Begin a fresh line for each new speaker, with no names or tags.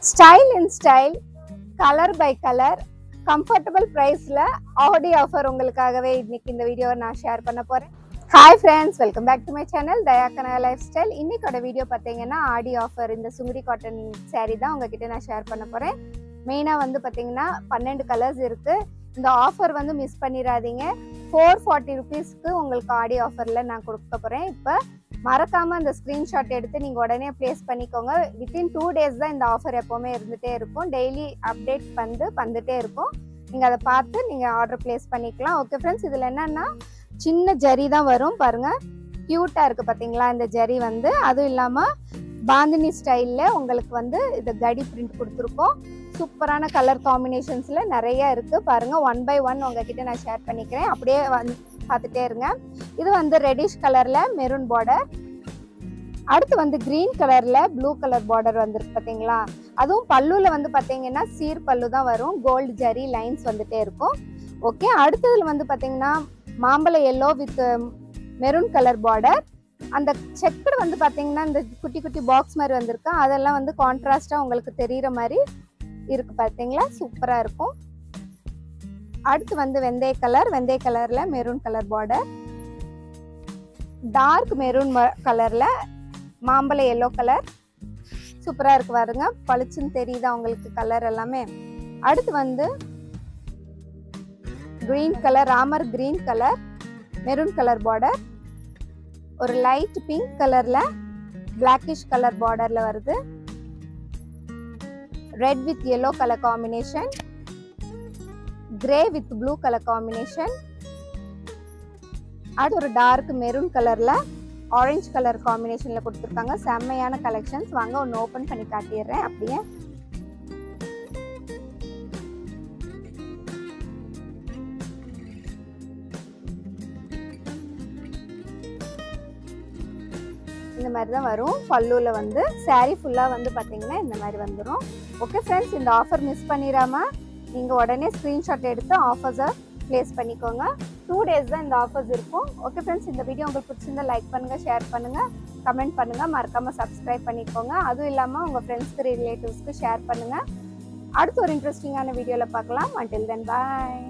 Style in style, color by color, comfortable price la Audi offer உங்களுக்காகவே இன்னைக்கு இந்த வீடியோவை நான் ஷேர் பண்ண போறேன். Hi friends, welcome back to my channel Dayakana Lifestyle. இன்னைக்கோட வீடியோ பாத்தீங்கன்னா Audi offer இந்த சுங்குடி காட்டன் saree தான் உங்ககிட்ட நான் ஷேர் பண்ண போறேன். மெயினா வந்து பாத்தீங்கன்னா 12 கலர்ஸ் இருக்கு. இந்த ஆஃபர் வந்து மிஸ் பண்ணிராதீங்க. 440 rupeesக்கு உங்களுக்கு Audi ஆஃபர்ல நான் கொடுக்க போறேன். இப்போ மறக்காம அந்த ஸ்கிரீன்ஷாட் எடுத்து நீங்க உடனே பிளேஸ் பண்ணிக்கோங்க. வித்தின் 2 days தான் இந்த ஆஃபர் எப்பவுமே இருந்துட்டே இருக்கும். டெய்லி அப்டேட் வந்துட்டே இருக்கும். நீங்க அதை பார்த்து நீங்க ஆர்டர் பிளேஸ் பண்ணிக்கலாம். ஓகே ஃப்ரெண்ட்ஸ், இதுல என்னன்னா சின்ன ஜரி தான் வரும் பாருங்க. கியூட்டா இருக்கு பாத்தீங்களா இந்த ஜரி வந்து. அதுவும் இல்லாம பாந்தினி ஸ்டைல்ல உங்களுக்கு வந்து இது கடி பிரிண்ட் கொடுத்துருக்கோம். சூப்பரான கலர் காம்பினேஷன்ஸ்ல நிறைய இருக்கு பாருங்க. 1 by 1 உங்ககிட்ட நான் ஷேர் பண்ணிக்கிறேன். அப்படியே பார்த்துட்டே இருங்க. இது வந்து ரெடிஷ் கலர்ல மெரூன் பார்டர், அடுத்து வந்து கிரீன் கலர்ல ப்ளூ கலர் பார்டர் வந்துருக்கு பாத்தீங்களா. அதுவும் பல்லுல வந்து பாத்தீங்கன்னா சீர் பல்லு தான் வரும். கோல்டு ஜரி லைன்ஸ் வந்துட்டே இருக்கும். ஓகே, அடுத்ததுல வந்து பாத்தீங்கன்னா மாம்பழ yellow with maroon colour border. அந்த செக்குடு வந்து பாத்தீங்கன்னா இந்த குட்டி குட்டி பாக்ஸ் மாதிரி வந்திருக்கு. அதெல்லாம் வந்து கான்ட்ராஸ்டா உங்களுக்கு தெரியுற மாதிரி இருக்கு பாத்தீங்களா, சூப்பரா இருக்கும். அடுத்து வந்து வெந்தய கலர்ல maroon colour border, dark maroon கலர்ல மாம்பழ எல்லோ கலர், சூப்பரா இருக்கு பாருங்க. பளிச்சுன்னு தெரியுதா உங்களுக்கு கலர் எல்லாமே. அடுத்து வந்து green colour, Ramar green colour maroon colour border, ஒரு லைட் பிங்க் கலர்ல பிளாக்கிஷ் கலர் பார்டர்ல வருது. Red with yellow colour combination, grey with blue colour combination, அது ஒரு டார்க் மெரூன் கலர்ல ஆரஞ்சு கலர் காம்பினேஷன்ல கொடுத்துருக்காங்க. செம்மையான கலெக்ஷன்ஸ். வாங்க ஒன்று ஓபன் பண்ணி காட்டிடுறேன். அப்படியே இந்த மாதிரி தான் வரும். பல்லுல வந்து saree ஃபுல்லா வந்து பாத்தீங்கன்னா இந்த மாதிரி வந்துடும். ஓகே ஃப்ரெண்ட்ஸ், இந்த ஆஃபர் மிஸ் பண்ணிடாம நீங்க உடனே ஸ்கிரீன்ஷாட் எடுத்து ஆஃபர்ஸை பிளேஸ் பண்ணிக்கோங்க. 2 days தான் இந்த ஆஃபர்ஸ் இருக்கும். ஓகே ஃப்ரெண்ட்ஸ், இந்த வீடியோ உங்களுக்கு பிடிச்சிருந்தா லைக் பண்ணுங்க, ஷேர் பண்ணுங்க, கமெண்ட் பண்ணுங்க, மறக்காம சப்ஸ்கிரைப் பண்ணிக்கோங்க. அதுவும் இல்லாம உங்க ஃப்ரெண்ட்ஸ்க்கு ரிலேட்டிவ்ஸ்க்கு ஷேர் பண்ணுங்க. அடுத்து ஒரு இன்ட்ரெஸ்டிங்கான வீடியோல பார்க்கலாம். until then bye.